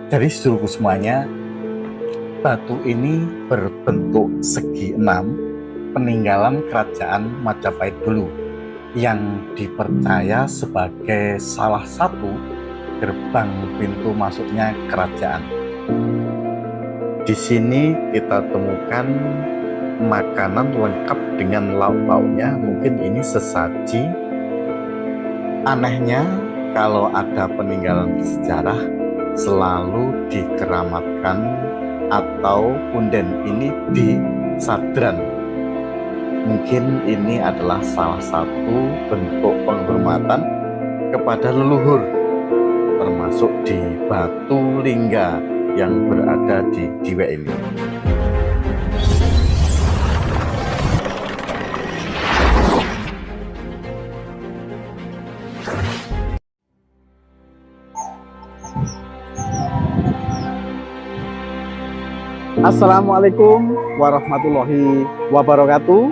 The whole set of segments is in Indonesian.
Dari seluruh semuanya, batu ini berbentuk segi 6, peninggalan kerajaan Majapahit dulu, yang dipercaya sebagai salah satu gerbang pintu masuknya kerajaan. Di sini kita temukan makanan lengkap dengan lauk-lauknya. Mungkin ini sesaji. Anehnya, kalau ada peninggalan sejarah selalu dikeramatkan atau punden ini disadran. Mungkin ini adalah salah satu bentuk penghormatan kepada leluhur, termasuk di batu lingga yang berada di Diwek ini. Assalamualaikum warahmatullahi wabarakatuh.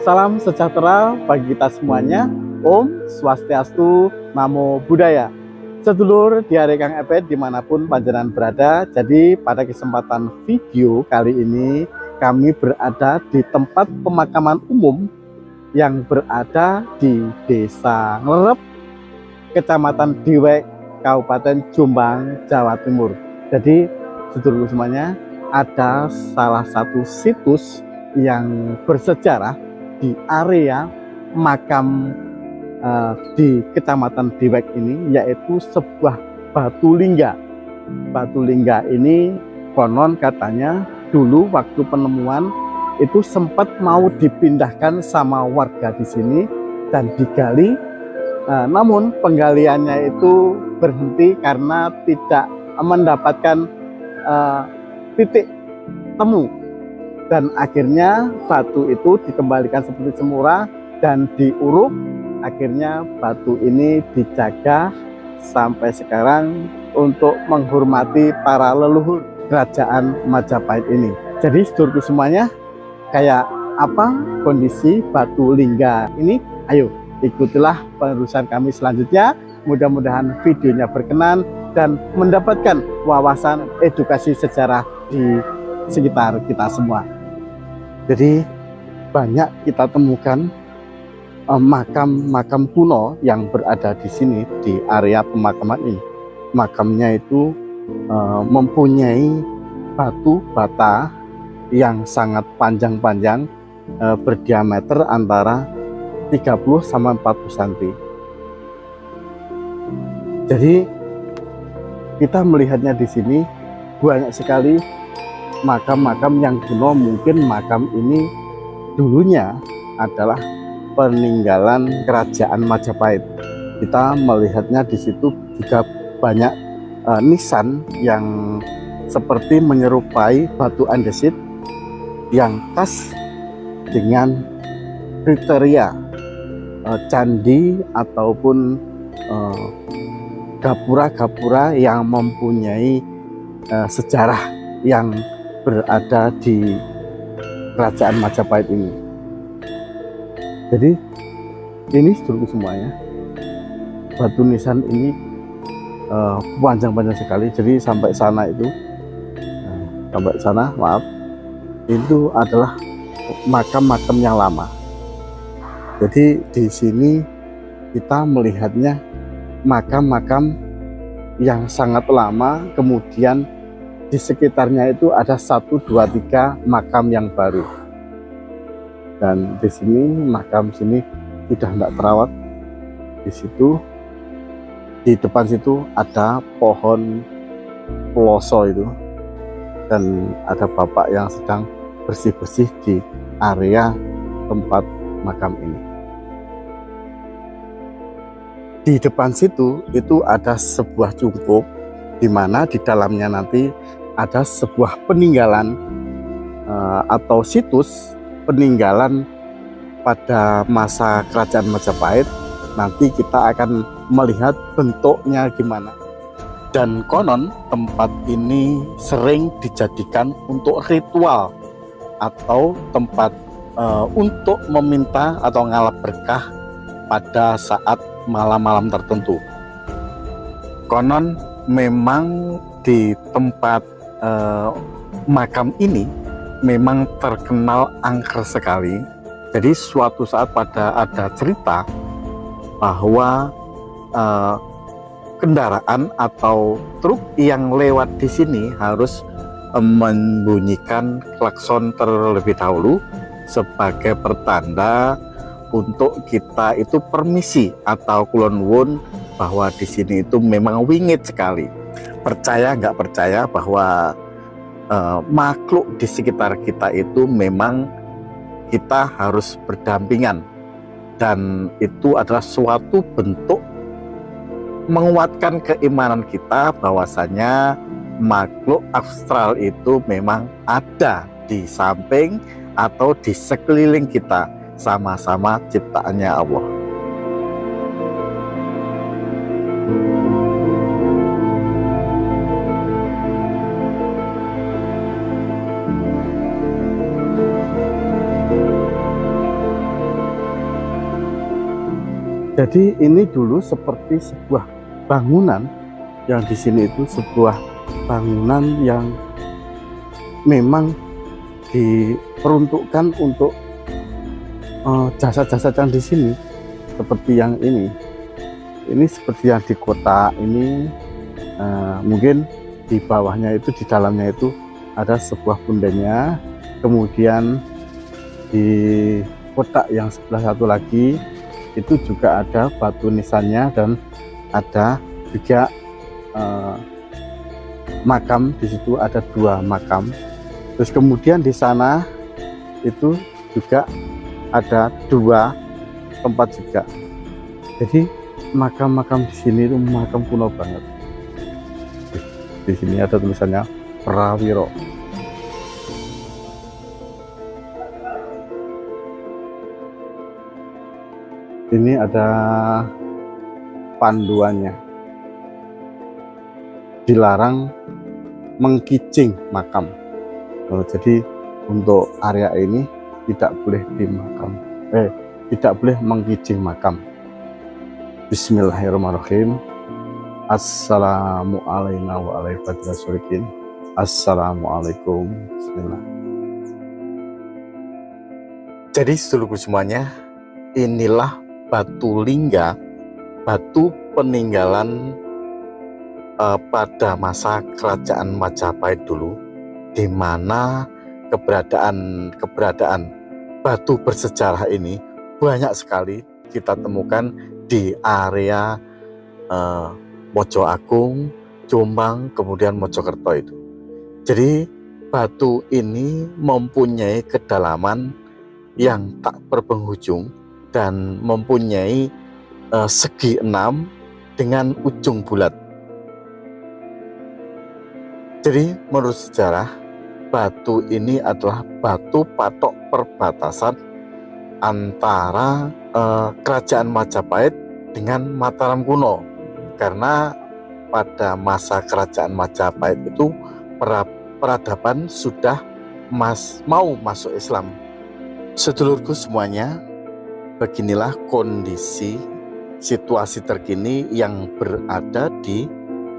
Salam sejahtera bagi kita semuanya. Om Swastiastu, Namo Buddhaya. Sedulur di hari Kang Epet dimanapun panjenengan berada. Jadi pada kesempatan video kali ini kami berada di tempat pemakaman umum yang berada di Desa Nglerep, Kecamatan Diwek, Kabupaten Jombang, Jawa Timur. Jadi sedulur semuanya, ada salah satu situs yang bersejarah di area makam di Kecamatan Diwek ini, yaitu sebuah batu lingga. Batu lingga ini konon katanya dulu waktu penemuan itu sempat mau dipindahkan sama warga di sini dan digali, namun penggaliannya itu berhenti karena tidak mendapatkan titik temu, dan akhirnya batu itu dikembalikan seperti semula dan diuruk. Akhirnya batu ini dijaga sampai sekarang untuk menghormati para leluhur kerajaan Majapahit ini. Jadi sedulurku semuanya, kayak apa kondisi batu lingga ini? Ayo ikutilah penerusan kami selanjutnya. Mudah-mudahan videonya berkenan dan mendapatkan wawasan edukasi sejarah di sekitar kita semua. Jadi banyak kita temukan makam-makam kuno yang berada di sini di area pemakaman ini. Makamnya itu mempunyai batu bata yang sangat panjang-panjang, berdiameter antara 30 sampai 40 cm. Jadi kita melihatnya di sini banyak sekali makam-makam yang kuno. Mungkin makam ini dulunya adalah peninggalan kerajaan Majapahit. Kita melihatnya di situ juga banyak nisan yang seperti menyerupai batu andesit yang khas dengan kriteria candi ataupun gapura-gapura yang mempunyai sejarah yang berada di kerajaan Majapahit ini. Jadi ini sedulurku semuanya, batu nisan ini panjang-panjang sekali. Jadi sampai sana itu, sampai sana maaf, itu adalah makam-makam yang lama. Jadi di sini kita melihatnya makam-makam yang sangat lama, kemudian di sekitarnya itu ada 1, 2, 3 makam yang baru. Dan di sini makam sini sudah tidak terawat. Di situ, di depan situ ada pohon peloso itu, dan ada bapak yang sedang bersih-bersih di area tempat makam ini. Di depan situ itu ada sebuah cungkup, di mana di dalamnya nanti ada sebuah peninggalan atau situs peninggalan pada masa kerajaan Majapahit. Nanti kita akan melihat bentuknya gimana. Dan konon tempat ini sering dijadikan untuk ritual atau tempat untuk meminta atau ngalap berkah pada saat malam-malam tertentu. Konon memang di tempat makam ini memang terkenal angker sekali. Jadi suatu saat ada cerita bahwa kendaraan atau truk yang lewat di sini harus membunyikan klakson terlebih dahulu sebagai pertanda untuk kita itu permisi atau kulon wun bahwa di sini itu memang wingit sekali. Percaya nggak percaya bahwa makhluk di sekitar kita itu memang kita harus berdampingan, dan itu adalah suatu bentuk menguatkan keimanan kita bahwasanya makhluk astral itu memang ada di samping atau di sekeliling kita, sama-sama ciptaannya Allah. Jadi ini dulu seperti sebuah bangunan yang di sini itu sebuah bangunan yang memang diperuntukkan untuk jasa-jasa yang di sini, seperti yang ini. Ini seperti yang di kota ini, mungkin di bawahnya itu, di dalamnya itu ada sebuah pundennya. Kemudian di kotak yang sebelah satu lagi itu juga ada batu nisannya, dan ada juga makam. Di situ ada 2 makam. Terus kemudian di sana itu juga ada 2 tempat juga. Jadi makam-makam di sini itu makam kuno banget. Di sini ada tulisannya Prawiro. Ini ada panduannya, dilarang mengkicing makam. Jadi untuk area ini tidak boleh tidak boleh mengkicing makam. Bismillahirrahmanirrahim. Assalamualaikum warahmatullahi wabarakatuh. Assalamualaikum. Bismillah. Jadi seluruh semuanya, inilah batu lingga, batu peninggalan pada masa kerajaan Majapahit dulu, di mana keberadaan batu bersejarah ini banyak sekali kita temukan di area Mojo Agung, Jombang, kemudian Mojokerto itu. Jadi batu ini mempunyai kedalaman yang tak berpenghujung dan mempunyai segi 6 dengan ujung bulat. Jadi menurut sejarah, batu ini adalah batu patok perbatasan antara kerajaan Majapahit dengan Mataram kuno. Karena pada masa kerajaan Majapahit itu peradaban sudah mau masuk Islam. Sedulurku semuanya, beginilah kondisi situasi terkini yang berada di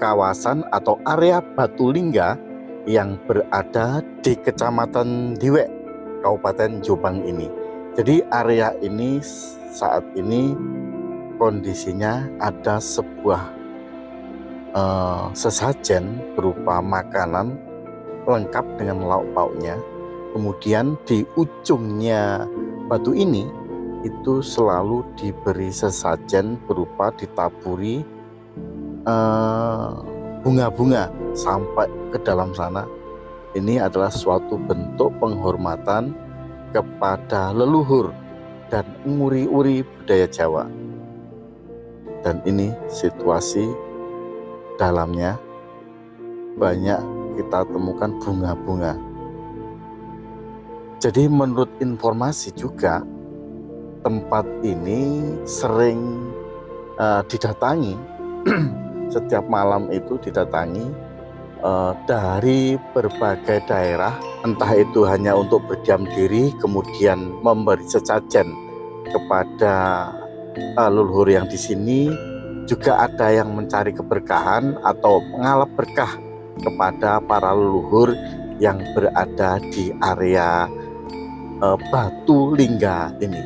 kawasan atau area batu lingga yang berada di Kecamatan Diwek, Kabupaten Jombang ini. Jadi area ini saat ini kondisinya ada sebuah sesajen berupa makanan lengkap dengan lauk pauknya. Kemudian di ujungnya batu ini itu selalu diberi sesajen berupa ditaburi bunga-bunga sampai ke dalam sana. Ini adalah suatu bentuk penghormatan kepada leluhur dan nguri-uri budaya Jawa. Dan ini situasi dalamnya banyak kita temukan bunga-bunga. Jadi menurut informasi juga, tempat ini sering didatangi setiap malam itu didatangi dari berbagai daerah, entah itu hanya untuk berdiam diri, kemudian memberi sesajen kepada leluhur yang di sini. Juga ada yang mencari keberkahan atau mengalap berkah kepada para leluhur yang berada di area Batu Lingga ini.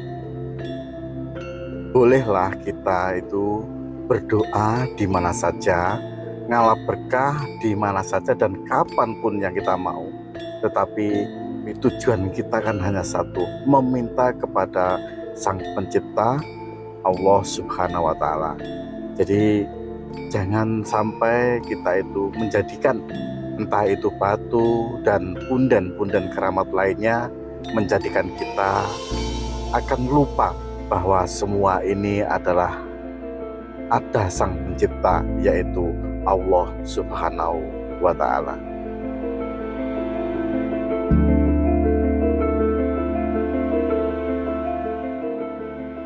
Bolehlah kita itu berdoa di mana saja, ngalap berkah di mana saja dan kapanpun yang kita mau. Tetapi tujuan kita kan hanya satu, meminta kepada Sang Pencipta Allah Subhanahu wa Ta'ala. Jadi jangan sampai kita itu menjadikan entah itu batu dan punden-punden keramat lainnya menjadikan kita akan lupa bahwa semua ini adalah ada Sang Pencipta, yaitu Allah Subhanahu wa Ta'ala.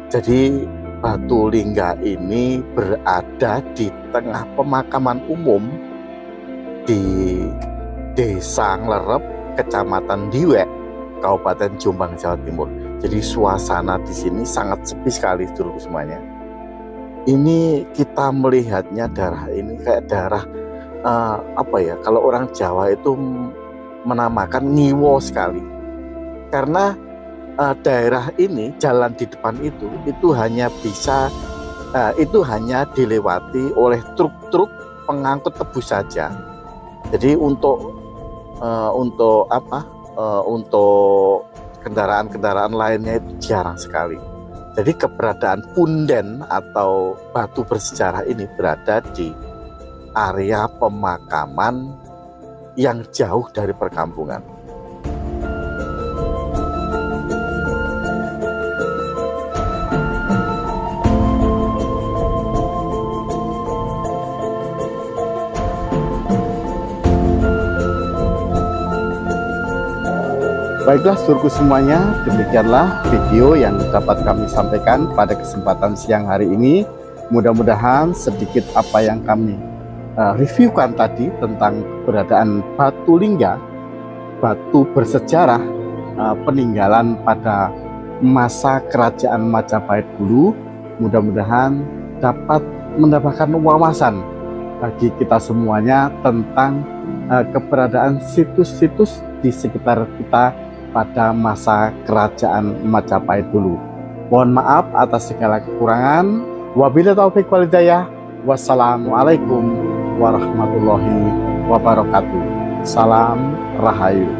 Jadi Batu Lingga ini berada di tengah pemakaman umum di Desa Nglerep, Kecamatan Diwek, Kabupaten Jombang, Jawa Timur. Jadi suasana di sini sangat sepi sekali, dulu semuanya. Ini kita melihatnya darah ini kayak darah kalau orang Jawa itu menamakan ngiwo sekali. Karena daerah ini, jalan di depan itu hanya dilewati oleh truk-truk pengangkut tebu saja. Jadi untuk kendaraan-kendaraan lainnya itu jarang sekali. Jadi keberadaan punden atau batu bersejarah ini berada di area pemakaman yang jauh dari perkampungan. Baiklah seluruhku semuanya, demikianlah video yang dapat kami sampaikan pada kesempatan siang hari ini. Mudah-mudahan sedikit apa yang kami reviewkan tadi tentang keberadaan Batu Lingga, batu bersejarah peninggalan pada masa kerajaan Majapahit dulu, mudah-mudahan dapat mendapatkan wawasan bagi kita semuanya tentang keberadaan situs-situs di sekitar kita pada masa kerajaan Majapahit dulu. Mohon maaf atas segala kekurangan. Wabillahi taufiq wal hidayah. Wassalamualaikum warahmatullahi wabarakatuh. Salam Rahayu.